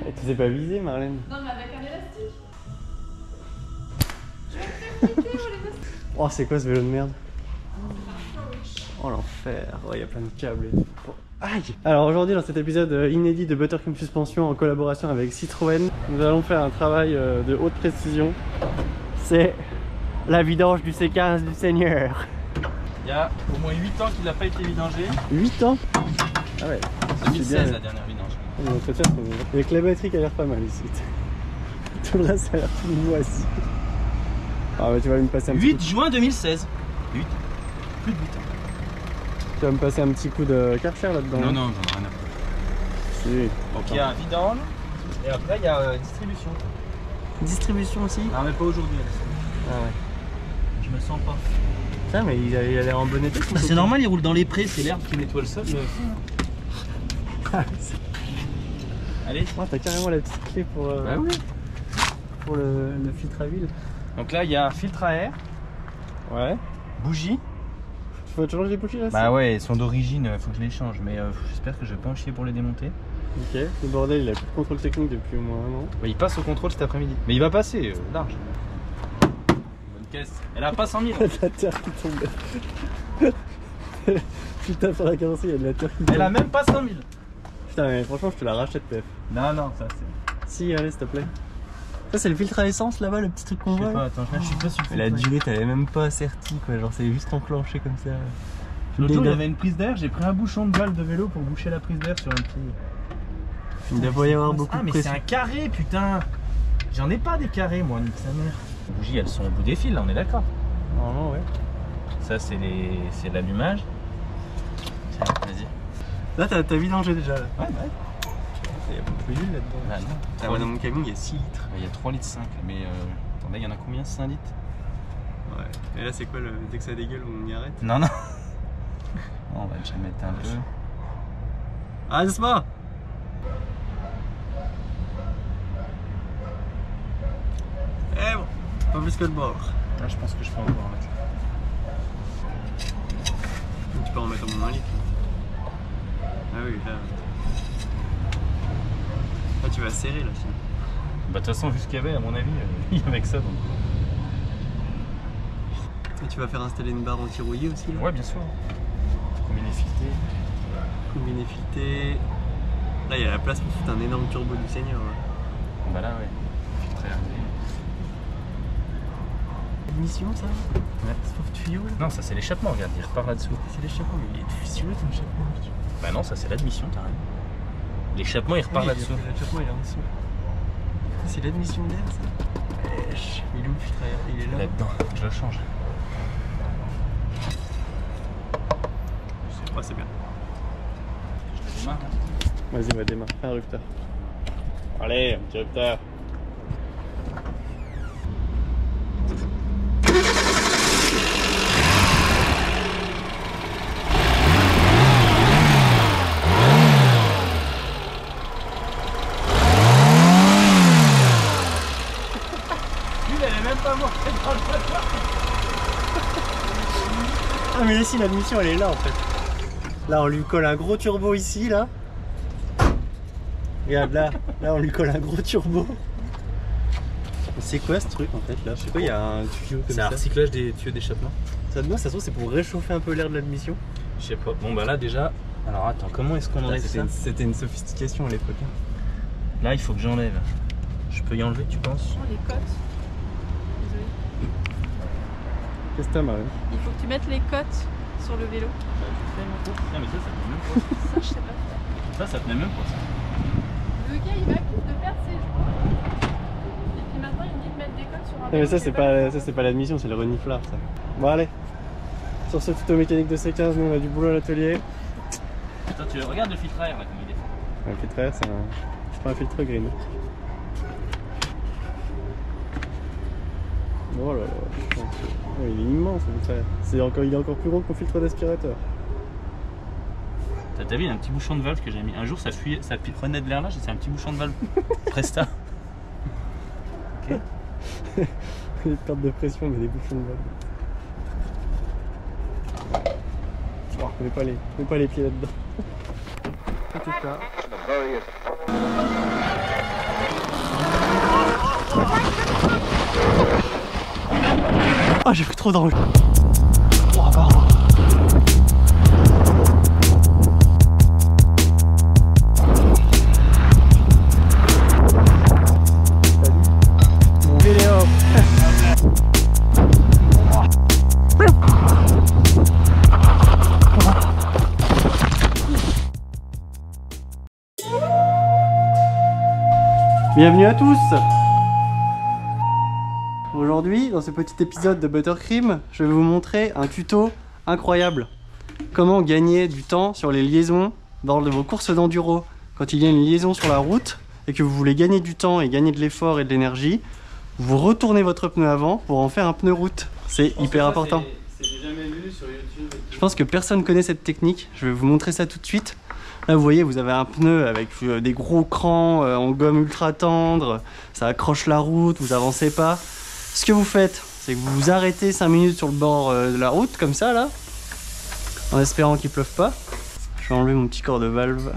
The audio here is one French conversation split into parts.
Et tu sais pas viser, Marlène? Non, mais avec un élastique. Je vais te faire quitter, moi, les élastiques. Oh, c'est quoi ce vélo de merde? Oh l'enfer, oh, il y a plein de câbles et tout. Oh, aïe! Alors aujourd'hui dans cet épisode inédit de Buttercream Suspension en collaboration avec Citroën, nous allons faire un travail de haute précision. C'est la vidange du C15 du Seigneur. Il y a au moins 8 ans qu'il n'a pas été vidangé. 8 ans? Ah ouais. 2016 la dernière vidange. Avec la batterie qui a l'air pas mal ici. Tout le reste ça a l'air tout moisi. Ah bah tu vas me passer un petit 8 juin 2016. 8. Plus de 8 ans. Tu vas me passer un petit coup de Karcher là-dedans. Non, non, j'en ai rien à foutre. Si. Donc il y a un vidange et après il y a distribution. Distribution aussi? Non mais pas aujourd'hui. Ah ouais. Je me sens pas. Putain mais il a l'air en bon état. C'est normal, il roule dans les prés, c'est l'herbe qui nettoie le sol. Allez. Oh, t'as carrément la petite clé pour, Bah oui. pour le filtre à huile. Donc là il y a un filtre à air, Ouais. bougie. Faut changer les bougies là? Bah ouais, elles sont d'origine, faut que je les change, mais j'espère que je vais pas en chier pour les démonter. Ok, le bordel il a plus de contrôle technique depuis au moins un an. Bah, il passe au contrôle cet après-midi. Mais il va passer large. Bonne caisse. Elle a pas 100 000. La terre qui tombe. Putain, sur la carrosserie il y a de la terre qui tombe. Elle a même pas 100 000. Putain, mais franchement, je te la rachète, PF. Non, non, ça c'est. Si, allez, s'il te plaît. Ça, c'est le filtre à essence là-bas, le petit truc qu'on Je voit. sais pas, attends, je suis pas sûr. Mais la durée, t'avais même pas asserti quoi. Genre, c'est juste enclenché comme ça. L'autre jour, il y avait une prise d'air, j'ai pris un bouchon de balle de vélo pour boucher la prise d'air sur un petit. Il doit y avoir beaucoup Ah, de mais c'est pression. un carré, putain. J'en ai pas des carrés, moi, nique sa mère. Les bougies, elles sont au bout des fils, là, on est d'accord. Normalement, ouais. Ça, c'est l'allumage. Tiens, vas-y. Là, t'as vidangé déjà. Là. Ouais, ouais. Il y a beaucoup d'huile là-dedans. Bah non. Ah ouais, dans mon camion, il y a 6 litres. Il y a 3 litres 5, mais attendez, il y en a combien? 5 litres? Ouais. Et là, c'est quoi le... dès que ça dégueule, on y arrête? Non, non. On va déjà mettre un peu. Ah, c'est pas. Eh bon, pas plus que le bord. Là, je pense que je peux encore en mettre. Tu peux en mettre au moins 1 litre. Ah oui, là. Là, tu vas serrer là, sinon. Bah, de toute façon, vu ce qu'il y avait, à mon avis, il y avait que ça. Donc. Et tu vas faire installer une barre anti-rouillée aussi là? Ouais, bien sûr. Combiné fileté. Combiné fileté. Là, il y a la place pour foutre un énorme turbo du Seigneur. Là. Bah là, ouais. Filtré à Admission, ça? Ouais. Sauf tuyau là? Non, ça c'est l'échappement, regarde, il repart là-dessous. C'est l'échappement, mais il est fissuré ton échappement. Bah non, ça c'est l'admission, t'as raison. L'échappement, il repart là-dessous. L'échappement, il est en dessous. C'est l'admission d'air, ça? Wesh. Il est où le filtre à air? Il est là. Là-dedans, je le change. Ouais, c'est bien. Je te démarre. Vas-y, va démarrer. Fais un rupteur. Allez, un petit rupteur. Ah mais si, l'admission elle est là en fait. Là on lui colle un gros turbo ici là. Regarde là, là on lui colle un gros turbo. C'est quoi ce truc en fait là? Je sais pas, il y a un tuyau comme C'est ça. un recyclage des tuyaux d'échappement. Ça se trouve c'est pour réchauffer un peu l'air de l'admission. Je sais pas. Bon bah là déjà. Alors attends, comment est-ce qu'on enlève ça? C'était une sophistication à l'époque. Là il faut que j'enlève. Je peux y enlever tu penses? Oh, les cotes. Désolé. Qu'est-ce que t'as Marie? Il faut que tu mettes les cotes sur le vélo. Bah je fais mon coup. Non mais ça tenait même pas. Ça, je sais pas faire. Ça tenait même pas ça. Le gars, il m'accuse de perdre ses jours. Et puis maintenant, il me dit de mettre des cotes sur un Non mais vélo. ça c'est pas l'admission, c'est le reniflard ça. Bon allez. Sur ce tuto mécanique de C15, nous on a du boulot à l'atelier. Attends, tu regardes le filtre à air là comme il est. Un filtre à air, c'est un... Je prends un filtre green. Oh là là, putain, oh, il est immense le filtre à air. Il est encore plus gros que mon filtre d'aspirateur. T'as vu, il y a un petit bouchon de valve que j'ai mis. Un jour ça fuyait, ça prenait de l'air là, c'est un petit bouchon de valve. Presta. Ok. Des pertes de pression, mais des bouchons de valve. Oh, mets pas les pieds là-dedans. Tout est ça. Oh, j'ai pris trop d'angle. Oh, pardon. Mon vélo. Bienvenue à tous. Aujourd'hui, dans ce petit épisode de Buttercream, je vais vous montrer un tuto incroyable. Comment gagner du temps sur les liaisons lors de vos courses d'enduro. Quand il y a une liaison sur la route et que vous voulez gagner du temps et gagner de l'effort et de l'énergie, vous retournez votre pneu avant pour en faire un pneu route. C'est hyper important. J'ai jamais vu sur YouTube. Je pense que personne connaît cette technique. Je vais vous montrer ça tout de suite. Là, vous voyez, vous avez un pneu avec des gros crans en gomme ultra tendre. Ça accroche la route, vous avancez pas. Ce que vous faites, c'est que vous vous arrêtez 5 minutes sur le bord de la route, comme ça, là, en espérant qu'il pleuve pas. Je vais enlever mon petit corps de valve.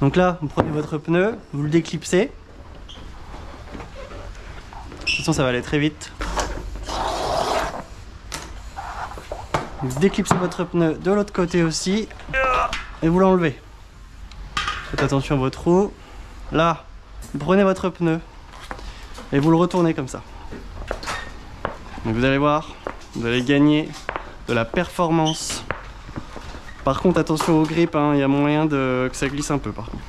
Donc là, vous prenez votre pneu, vous le déclipsez. De toute façon, ça va aller très vite. Vous déclipsez votre pneu de l'autre côté aussi et vous l'enlevez. Faites attention à votre roue. Là, vous prenez votre pneu et vous le retournez comme ça. Et vous allez voir, vous allez gagner de la performance. Par contre, attention au grip, hein, il y a moyen que ça glisse un peu par contre.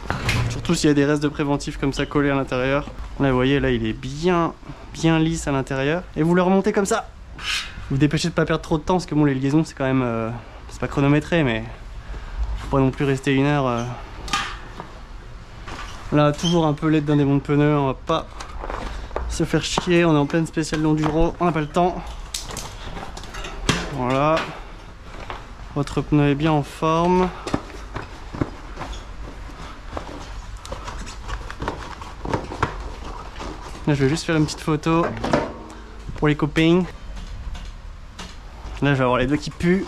Surtout s'il y a des restes de préventif comme ça collés à l'intérieur. Là, vous voyez, là, il est bien lisse à l'intérieur. Et vous le remontez comme ça. Vous dépêchez de pas perdre trop de temps parce que bon, les liaisons c'est quand même c'est pas chronométré, mais faut pas non plus rester 1 heure. Là, toujours un peu l'aide d'un démon de pneus, on va pas se faire chier, on est en pleine spéciale d'enduro, on n'a pas le temps. Voilà, votre pneu est bien en forme. Là, je vais juste faire une petite photo pour les copains. Là, je vais avoir les doigts qui puent,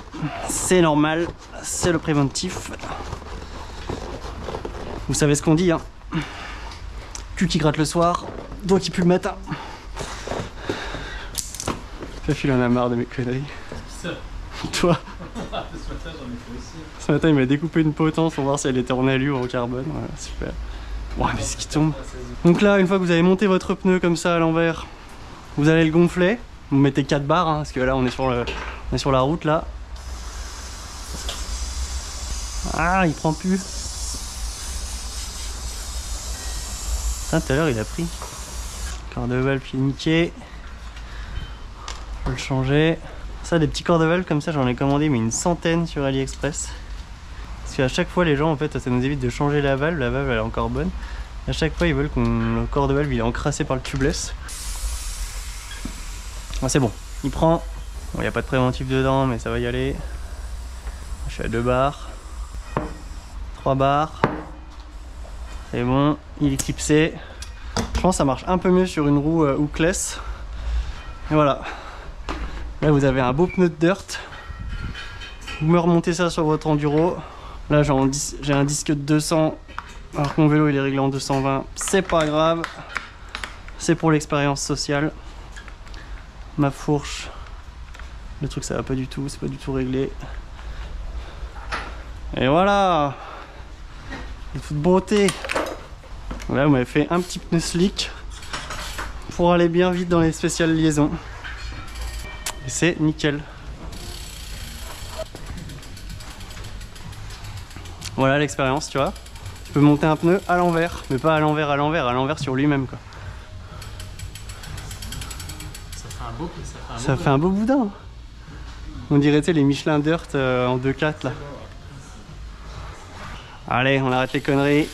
c'est normal, c'est le préventif. Vous savez ce qu'on dit, hein. Cul qui gratte le soir, doigts qui puent le matin. Fafil en a marre de mes conneries. Ça. Toi. Ce matin, j'en ai fait aussi. Ce matin, il m'a découpé une potence pour voir si elle était en alu ou en carbone. Voilà, super. Ouais, mais c'est ce qui tombe. Donc là, une fois que vous avez monté votre pneu comme ça à l'envers, vous allez le gonfler. Vous mettez 4 barres, hein, parce que là, on est sur la route, là. Ah, il prend plus. Putain, tout à l'heure, il a pris. Corps de valve qui est niqué. Je vais le changer. Ça, des petits corps de valve comme ça, j'en ai commandé mais une centaine sur AliExpress. Parce qu'à chaque fois, les gens, en fait, ça nous évite de changer la valve. La valve, elle est encore bonne. À chaque fois, ils veulent le corps de valve, il est encrassé par le tubeless. Ah, c'est bon, il prend. Bon, il n'y a pas de préventif dedans, mais ça va y aller. Je suis à 2 barres. 3 barres. C'est bon, il est clipsé. Je pense que ça marche un peu mieux sur une roue hookless. Et voilà. Là, vous avez un beau pneu de dirt. Vous me remontez ça sur votre enduro. Là, j'ai un disque de 200, alors que mon vélo il est réglé en 220. C'est pas grave. C'est pour l'expérience sociale. Ma fourche, le truc ça va pas du tout, c'est pas du tout réglé. Et voilà, de toute beauté. Là, vous m'avez fait un petit pneu slick pour aller bien vite dans les spéciales liaisons. Et c'est nickel. Voilà l'expérience, tu vois. Tu peux monter un pneu à l'envers, mais pas à l'envers sur lui-même, quoi. Ça fait un beau boudin. On dirait, tu sais, les Michelin Dirt en 2x4 là. Allez, on arrête les conneries.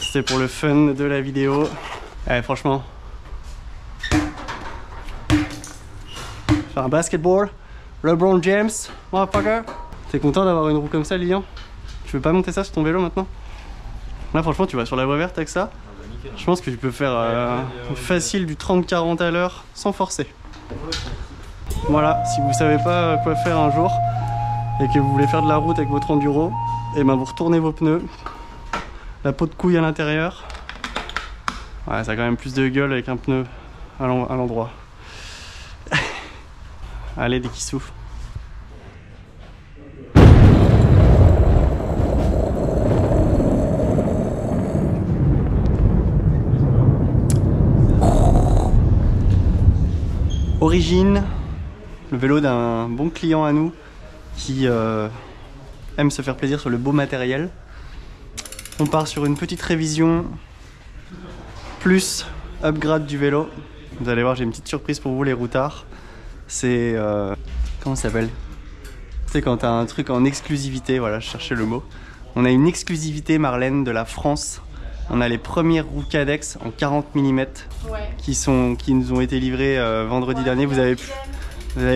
C'était pour le fun de la vidéo. Allez, franchement. Faire un basketball. LeBron James, motherfucker. T'es content d'avoir une roue comme ça, Lilian? Tu veux pas monter ça sur ton vélo maintenant? Là, franchement, tu vas sur la voie verte avec ça. Je pense que tu peux faire facile du 30-40 à l'heure sans forcer. Voilà, si vous savez pas quoi faire un jour et que vous voulez faire de la route avec votre enduro, et ben vous retournez vos pneus, la peau de couille à l'intérieur. Ouais, ça a quand même plus de gueule avec un pneu à l'endroit. Allez, dès qu'il souffle. Origine, le vélo d'un bon client à nous qui aime se faire plaisir sur le beau matériel. On part sur une petite révision plus upgrade du vélo. Vous allez voir, j'ai une petite surprise pour vous les routards. C'est comment ça s'appelle? C'est quand t'as un truc en exclusivité, voilà, je cherchais le mot. On a une exclusivité Marlène de la France. On a les premières roues Cadex en 40 mm qui nous ont été livrées vendredi dernier. Vous avez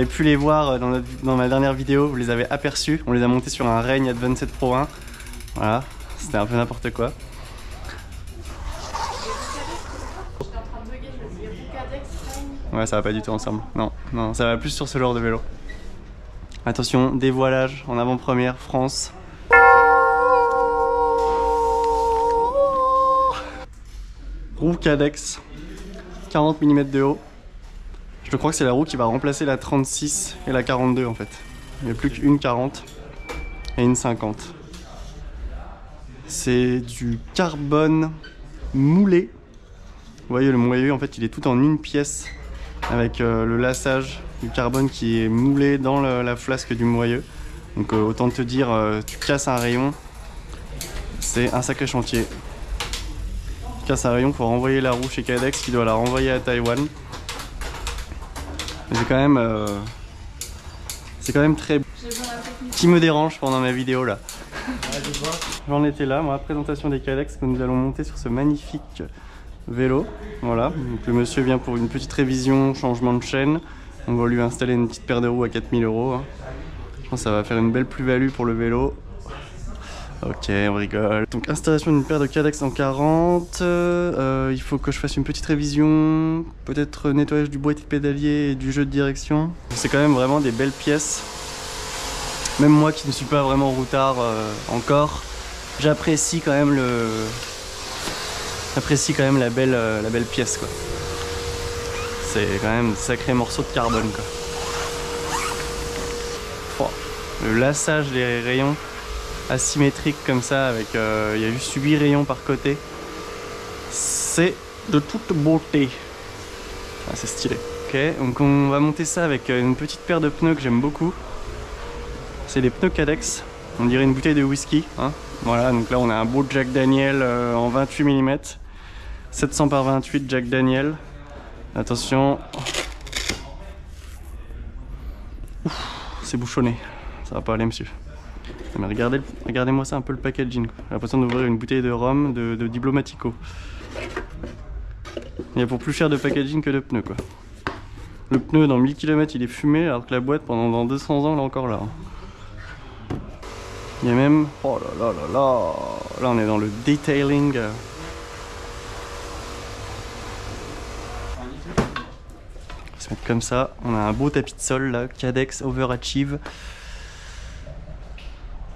pu les voir dans ma dernière vidéo, vous les avez aperçus. On les a montés sur un Reigne Advanced Pro 1. Voilà, c'était un peu n'importe quoi. Ouais, ça va pas du tout ensemble. Non, non, ça va plus sur ce genre de vélo. Attention, dévoilage en avant-première, France. Roue Cadex, 40 mm de haut. Je crois que c'est la roue qui va remplacer la 36 et la 42 en fait. Il n'y a plus qu'une 40 et une 50. C'est du carbone moulé. Vous voyez, le moyeu en fait il est tout en une pièce avec le lassage du carbone qui est moulé dans la flasque du moyeu. Donc autant te dire, tu casses un rayon, c'est un sacré chantier. Tu casses un rayon pour renvoyer la roue chez Cadex qui doit la renvoyer à Taïwan. C'est quand même très... qui me dérange pendant ma vidéo là. J'en étais là, moi, présentation des Cadex que nous allons monter sur ce magnifique vélo. Voilà, donc le monsieur vient pour une petite révision, changement de chaîne. On va lui installer une petite paire de roues à 4000 €. Hein. Je pense que ça va faire une belle plus-value pour le vélo. Ok, on rigole. Donc installation d'une paire de Cadex en 40. Il faut que je fasse une petite révision. Peut-être nettoyage du boîtier pédalier et du jeu de direction. C'est quand même vraiment des belles pièces. Même moi qui ne suis pas vraiment routard encore, j'apprécie quand même la belle pièce quoi. C'est quand même un sacré morceau de carbone quoi. Oh, le lassage des rayons asymétriques comme ça avec il y a juste 8 rayons par côté. C'est de toute beauté. Ah, c'est stylé. Ok, donc on va monter ça avec une petite paire de pneus que j'aime beaucoup. C'est des pneus Cadex, on dirait une bouteille de whisky. Hein. Voilà, donc là on a un beau Jack Daniel en 28 mm. 700 par 28 Jack Daniel. Attention. C'est bouchonné, ça va pas aller monsieur. Mais regardez-moi ça un peu le packaging. J'ai l'impression d'ouvrir une bouteille de rhum de Diplomatico. Il y a pour plus cher de packaging que de pneus quoi. Le pneu dans 1000 km il est fumé alors que la boîte pendant 200 ans elle est encore là. Il y a même... oh là là là là. Là on est dans le detailing. On va se mettre comme ça. On a un beau tapis de sol là, Cadex Overachieve.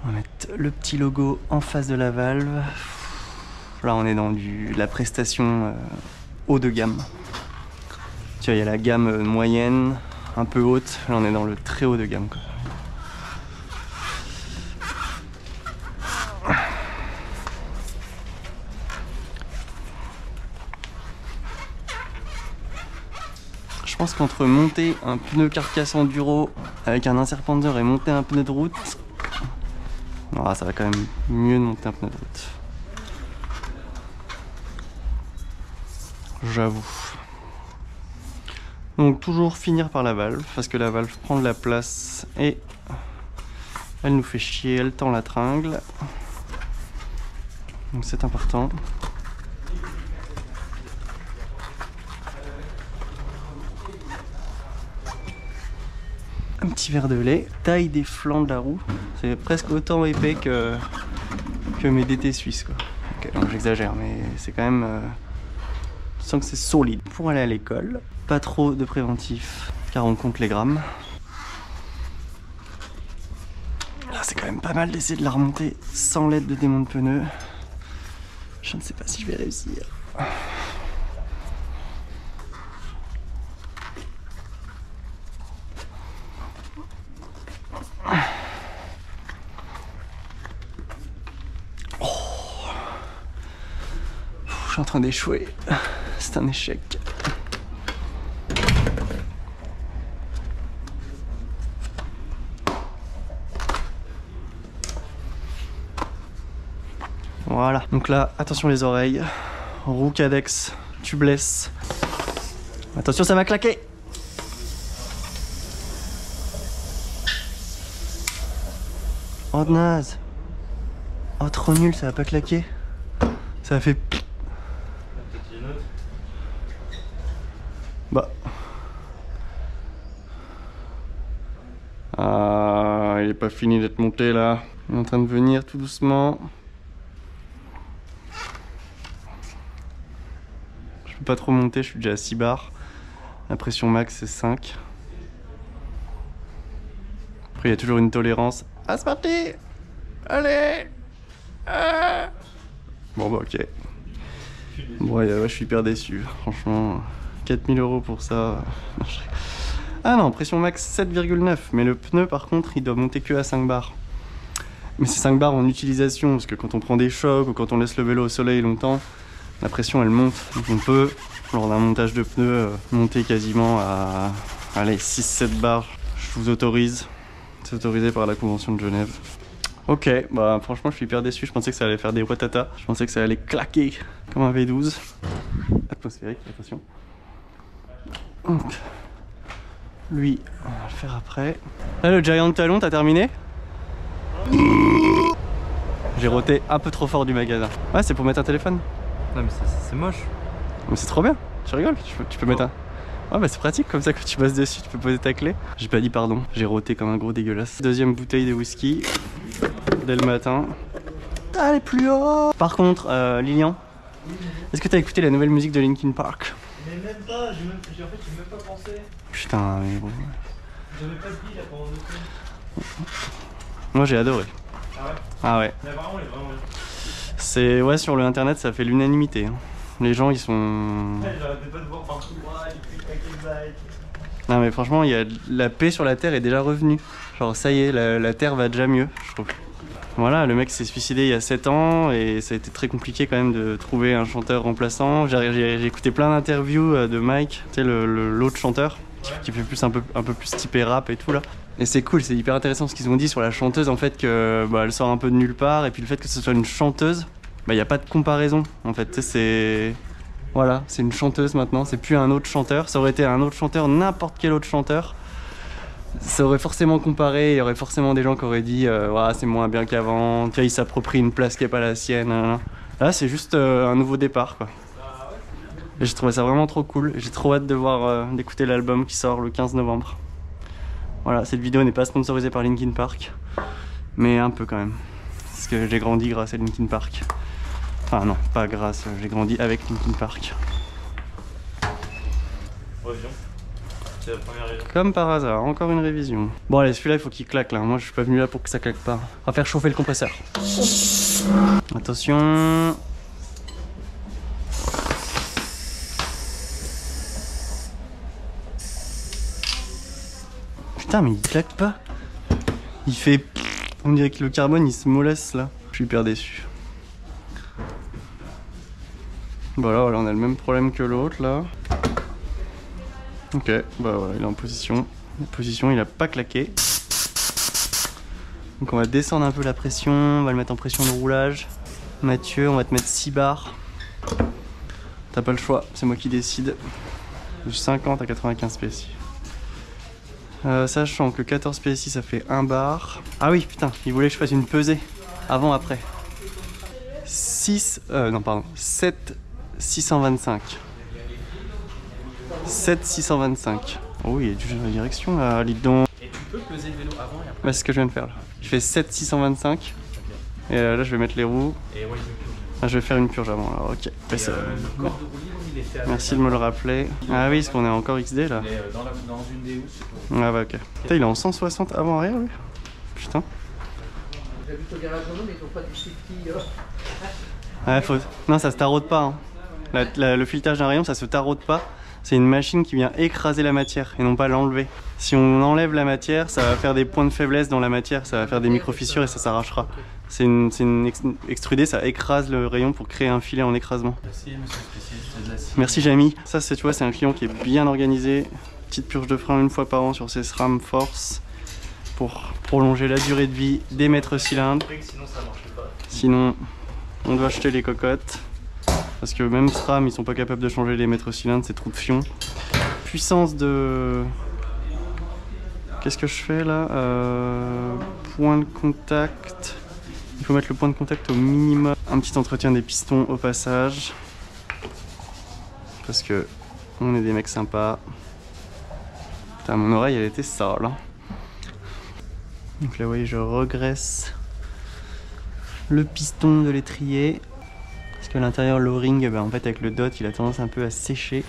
On va mettre le petit logo en face de la valve. Là on est dans la prestation haut de gamme. Tu vois, il y a la gamme moyenne, un peu haute. Là on est dans le très haut de gamme quoi. Je pense qu'entre monter un pneu carcasse enduro avec un insert Panzer et monter un pneu de route, oh, ça va quand même mieux de monter un pneu de route. J'avoue. Donc toujours finir par la valve, parce que la valve prend de la place et elle nous fait chier, elle tend la tringle. Donc c'est important. Un petit verre de lait, taille des flancs de la roue, c'est presque autant épais que mes DT suisses quoi. Ok, donc j'exagère mais c'est quand même... je sens que c'est solide. Pour aller à l'école, pas trop de préventif car on compte les grammes. Là c'est quand même pas mal d'essayer de la remonter sans l'aide de démon de pneus. Je ne sais pas si je vais réussir. je suis en train d'échouer. C'est un échec. Voilà. Donc là, attention les oreilles. Roue Cadex, tubeless. Attention, ça va claquer. Oh naze. Oh trop nul, ça va pas claquer. Ça a fait... Bah... Ah, il est pas fini d'être monté là. Il est en train de venir tout doucement. Je peux pas trop monter, je suis déjà à 6 bars. La pression max c'est 5. Après il y a toujours une tolérance. Ah c'est parti. Allez. Bon bah ok. Bon ouais, je suis hyper déçu. Franchement, 4000 € pour ça. Ah non, pression max 7,9. Mais le pneu par contre il doit monter que à 5 bars. Mais c'est 5 bars en utilisation, parce que quand on prend des chocs ou quand on laisse le vélo au soleil longtemps, la pression elle monte. Donc on peut, lors d'un montage de pneus, monter quasiment à allez, 6-7 bars. Je vous autorise. C'est autorisé par la Convention de Genève. Ok, bah franchement je suis hyper déçu. Je pensais que ça allait faire des watata. Je pensais que ça allait claquer comme un V12. Atmosphérique, attention. Donc, lui, on va le faire après. Là le Giant Talon, t'as terminé? J'ai roté un peu trop fort du magasin. Ouais, c'est pour mettre un téléphone. Non mais c'est moche. Mais c'est trop bien, tu rigoles, tu peux mettre un... Ouais bah c'est pratique, comme ça quand tu passes dessus tu peux poser ta clé. J'ai pas dit pardon, j'ai roté comme un gros dégueulasse. Deuxième bouteille de whisky, dès le matin. Allez plus haut. Par contre, Lilian, est-ce que t'as écouté la nouvelle musique de Linkin Park? Mais même pas, en fait j'ai même pas pensé. Putain mais bon... J'avais pas dit là pendant 2 semaines. Moi j'ai adoré. Ah ouais? Ah ouais. Mais apparemment elle est vraiment bien. C'est... Ouais, sur le internet ça fait l'unanimité. Hein. Les gens ils sont... Ouais, j'arrêtais pas de voir partout. Non mais franchement, il y a la paix sur la Terre est déjà revenue. Genre ça y est, la Terre va déjà mieux, je trouve. Voilà, le mec s'est suicidé il y a 7 ans et ça a été très compliqué quand même de trouver un chanteur remplaçant. J'ai écouté plein d'interviews de Mike, tu sais l'autre chanteur, qui fait plus un peu plus typé rap et tout là. Et c'est cool, c'est hyper intéressant ce qu'ils ont dit sur la chanteuse en fait, que bah, elle sort un peu de nulle part, et puis le fait que ce soit une chanteuse, bah il n'y a pas de comparaison en fait, tu sais, c'est... Voilà, c'est une chanteuse maintenant, c'est plus un autre chanteur. Ça aurait été un autre chanteur, n'importe quel autre chanteur, ça aurait forcément comparé, il y aurait forcément des gens qui auraient dit ouais, c'est moins bien qu'avant, il s'approprie une place qui n'est pas la sienne. Là c'est juste un nouveau départ quoi. Et j'ai trouvé ça vraiment trop cool, j'ai trop hâte de voir, d'écouter l'album qui sort le 15 novembre. Voilà, cette vidéo n'est pas sponsorisée par Linkin Park, mais un peu quand même, parce que j'ai grandi grâce à Linkin Park. Enfin non, pas grâce, j'ai grandi avec Linkin Park. Révision. C'est la première révision. Comme par hasard, encore une révision. Bon allez, celui-là il faut qu'il claque là, moi je suis pas venu là pour que ça claque pas. On va faire chauffer le compresseur. Attention. Putain mais il claque pas. Il fait... On dirait que le carbone il se mollesse là. Je suis hyper déçu. Voilà, on a le même problème que l'autre là. Ok, bah voilà, il est en position. Position, il a pas claqué. Donc on va descendre un peu la pression, on va le mettre en pression de roulage. Mathieu, on va te mettre 6 bars. T'as pas le choix, c'est moi qui décide. De 50 à 95 PSI. Sachant que 14 PSI ça fait 1 bar. Ah oui, putain, il voulait que je fasse une pesée. Avant, après. 7 625. 7 625. Oh, il est du jeu dans la direction là, Lidon. Et tu peux peser le vélo avant et après? Bah, c'est ce que je viens de faire là. Il fait 7 625. Okay. Et là, je vais mettre les roues. Et ouais, je vais faire une purge avant. Alors, ok. Le corps de roue libre, il est fait avec. Merci de me le rappeler. Ah oui, parce qu'on est encore XD là. Dans une des housses. Ah bah ok. Putain, il est en 160 avant-arrière lui. Putain. J'habite au garage en eau, mais ils n'ont pas du safety. Ouais, faut... Non, ça se taraude pas. Hein. Le filetage d'un rayon, ça se taraude pas. C'est une machine qui vient écraser la matière et non pas l'enlever. Si on enlève la matière, ça va faire des points de faiblesse dans la matière, ça va faire des micro-fissures et ça s'arrachera. C'est une extrudée, ça écrase le rayon pour créer un filet en écrasement. Merci monsieur le spécialiste des aciers. Merci Jamie. Ça c'est, tu vois, c'est un client qui est bien organisé. Petite purge de frein une fois par an sur ses SRAM Force pour prolonger la durée de vie des mètres cylindres. Sinon ça marche pas. Sinon on doit acheter les cocottes. Parce que même SRAM ils sont pas capables de changer les mètres cylindres, c'est trop de fion. Puissance de... Qu'est-ce que je fais là? Point de contact. Il faut mettre le point de contact au minimum. Un petit entretien des pistons au passage. Parce que on est des mecs sympas. Putain, mon oreille elle était sale. Hein. Donc là vous voyez je regresse le piston de l'étrier. Parce que l'intérieur l'o-ring, en fait avec le dot il a tendance un peu à sécher.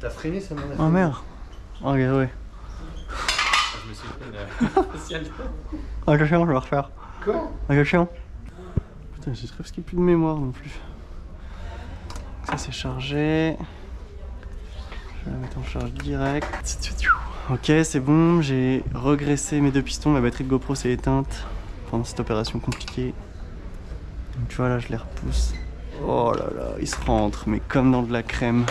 T'as freiné ça, mon Oh merde. Oh regarde, ouais. Je me suis fait une Attention, je vais refaire. Quoi? Attention. Putain, j'ai presque plus de mémoire non plus. Ça c'est chargé. Je vais la mettre en charge direct. Ok, c'est bon, j'ai regraissé mes deux pistons. Ma batterie de GoPro s'est éteinte pendant cette opération compliquée. Donc tu vois là, je les repousse. Oh là là, ils se rentrent, mais comme dans de la crème.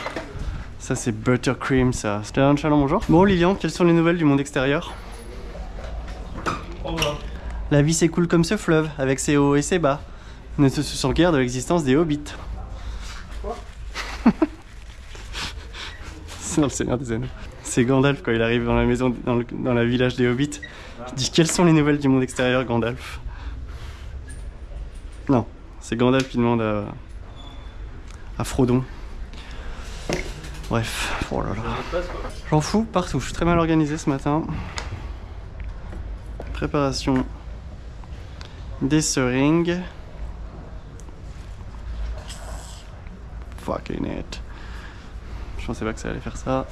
Ça c'est buttercream ça. Shalom, bonjour. Bon Lilian, quelles sont les nouvelles du monde extérieur? La vie s'écoule comme ce fleuve, avec ses hauts et ses bas. Ne se souciant guère de l'existence des hobbits. Quoi? C'est dans le Seigneur des Anneaux. C'est Gandalf quand il arrive dans la maison, dans la village des hobbits. Il dit quelles sont les nouvelles du monde extérieur, Gandalf? Non, c'est Gandalf qui demande à Frodon. Bref, oh là là. J'en fous partout, je suis très mal organisé ce matin. Préparation des seringues. Fucking it. Je pensais pas que ça allait faire ça.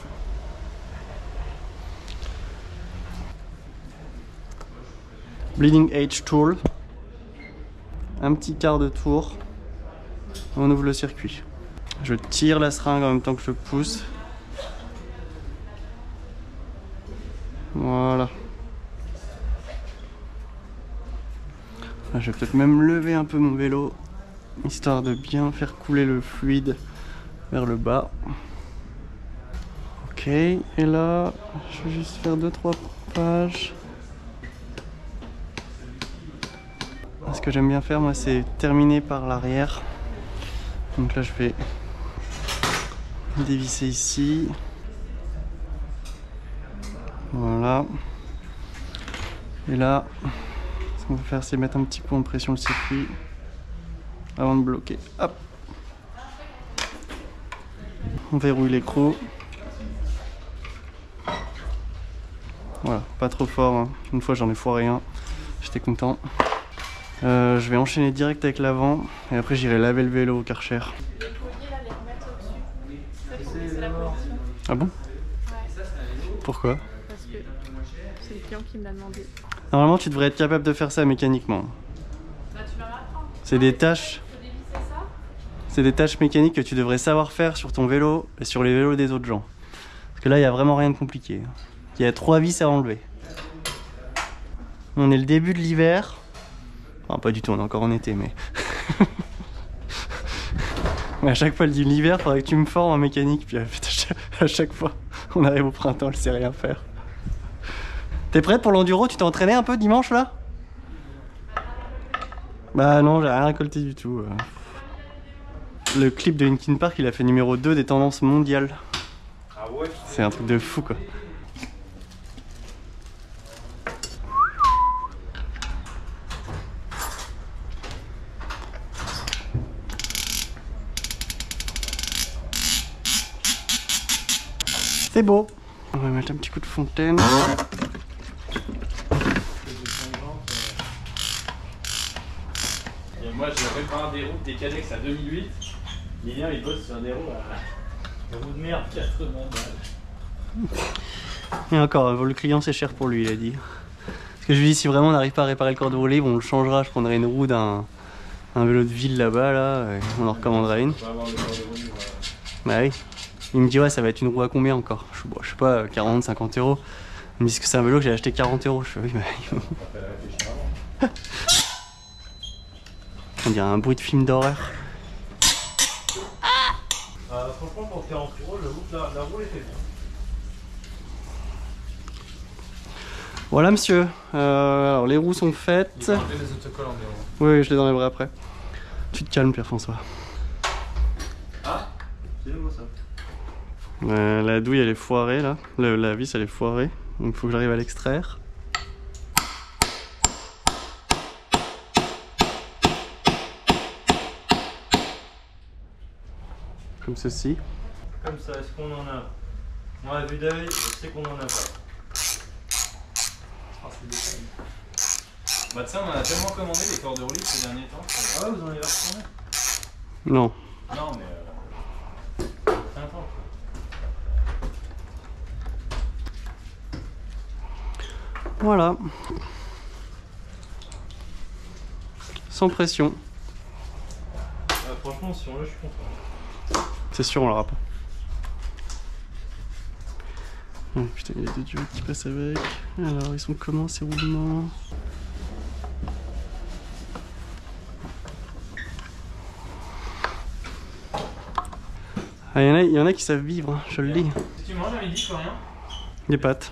Bleeding Edge Tool. Un petit quart de tour. On ouvre le circuit. Je tire la seringue en même temps que je pousse. Voilà. Là, je vais peut-être même lever un peu mon vélo, histoire de bien faire couler le fluide vers le bas. Ok, et là, je vais juste faire 2-3 pages. Ce que j'aime bien faire, moi, c'est terminer par l'arrière. Donc là, je vais dévisser ici. Voilà. Et là, ce qu'on va faire, c'est mettre un petit coup en pression le circuit avant de bloquer. Hop. On verrouille l'écrou. Voilà, pas trop fort. Hein. Une fois, j'en ai foiré un. J'étais content. Je vais enchaîner direct avec l'avant et après j'irai laver le vélo au Karcher. Les colliers là, les remettre au-dessus. C'est la position. Ah bon? Ouais. Pourquoi? Parce que c'est le client qui me l'a demandé. Normalement tu devrais être capable de faire ça mécaniquement. Bah tu vas m'apprendre. C'est des tâches. Faut dévisser ça. C'est des tâches mécaniques que tu devrais savoir faire sur ton vélo et sur les vélos des autres gens. Parce que là il n'y a vraiment rien de compliqué. Il y a 3 vis à enlever. On est le début de l'hiver. Enfin, pas du tout, on est encore en été, mais... mais à chaque fois, l'hiver, il faudrait que tu me formes en mécanique, puis à chaque fois, on arrive au printemps, je sais rien faire. T'es prête pour l'enduro? Tu t'es entraîné un peu dimanche, là? Bah non, j'ai rien récolté du tout. Le clip de Linkin Park, il a fait numéro 2 des tendances mondiales. Ah ouais? C'est un truc de fou, quoi. C'est beau. On va mettre un petit coup de fontaine. Et moi je répare des roues des Canex à 2008. Lilian il bosse sur des roues à roues de merde 80 balles. Et encore, le client c'est cher pour lui, il a dit. Parce que je lui dis si vraiment on n'arrive pas à réparer le cordon roulé, on le changera, je prendrai une roue d'un vélo de ville là-bas, là, et on en recommandera une. On va avoir le cordon roulé. Bah oui. Il me dit ouais ça va être une roue à combien encore? Je sais pas, 40, 50 euros. Ils me disent que c'est un vélo que j'ai acheté 40 euros. Je fais oui mais... On dirait un bruit de film d'horreur. Franchement pour 40 euros, j'avoue que la roue était bien. Voilà monsieur, alors les roues sont faites. Il va enlever les autocollants des Oui, je les enlèverai après. Tu te calmes Pierre-François. Ah, c'est nouveau ça. La douille elle est foirée là, la vis elle est foirée, donc il faut que j'arrive à l'extraire. Comme ceci. Comme ça, est-ce qu'on en a? Moi à vue d'œil, je sais qu'on en a pas. Bah tu sais, on en a tellement commandé les cordes de roulis ces derniers temps. Ah ouais, vous en avez retourné? Non. Non mais... c'est un temps quoi. Voilà. Sans pression. Franchement, si on l'a, je suis content. C'est sûr, on l'aura pas. Oh, putain, il y a des diodes qui passent avec. Alors, ils sont comment ces roulements? Ah, il y en a qui savent vivre, hein, je le dis. Si tu manges à midi, Florian? Des pâtes.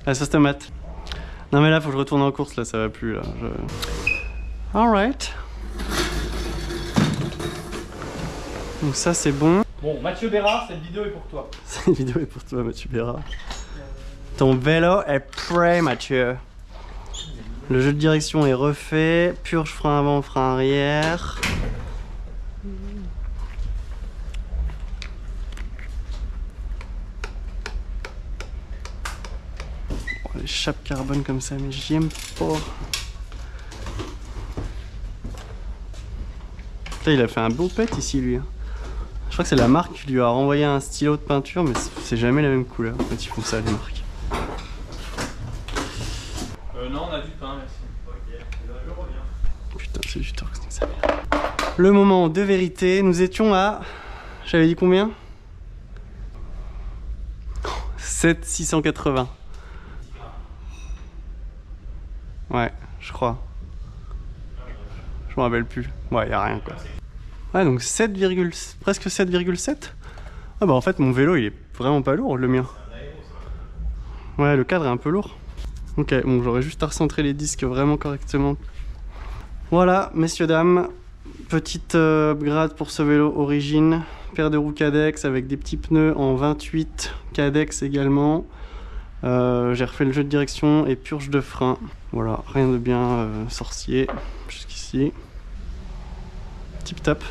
La sauce tomate. Non mais là, faut que je retourne en course, là, ça va plus, là. Alright. Donc ça, c'est bon. Bon, Mathieu Bérard, cette vidéo est pour toi. Cette vidéo est pour toi, Mathieu Bérard. Ton vélo est prêt, Mathieu. Le jeu de direction est refait. Purge frein avant, frein arrière. Oh, les chapes carbone comme ça, mais j'y aime pas. Putain, il a fait un beau pet ici, lui. Je crois que c'est la marque qui lui a renvoyé un stylo de peinture, mais c'est jamais la même couleur. En fait, ils font ça, les marques. Non, on a du pain, merci. Ok, je reviens. Putain, c'est du torx, ça merde. Le moment de vérité, nous étions à... J'avais dit combien? 7,680. Ouais, je crois. Je me rappelle plus. Ouais, y a rien quoi. Ouais, donc 7, presque 7,7. Ah bah en fait mon vélo il est vraiment pas lourd, le mien. Ouais, le cadre est un peu lourd. Ok, bon j'aurais juste à recentrer les disques vraiment correctement. Voilà, messieurs dames, petite upgrade pour ce vélo origine. Paire de roues Cadex avec des petits pneus en 28 Cadex également. J'ai refait le jeu de direction et purge de frein. Voilà, rien de bien sorcier jusqu'ici. Tip top.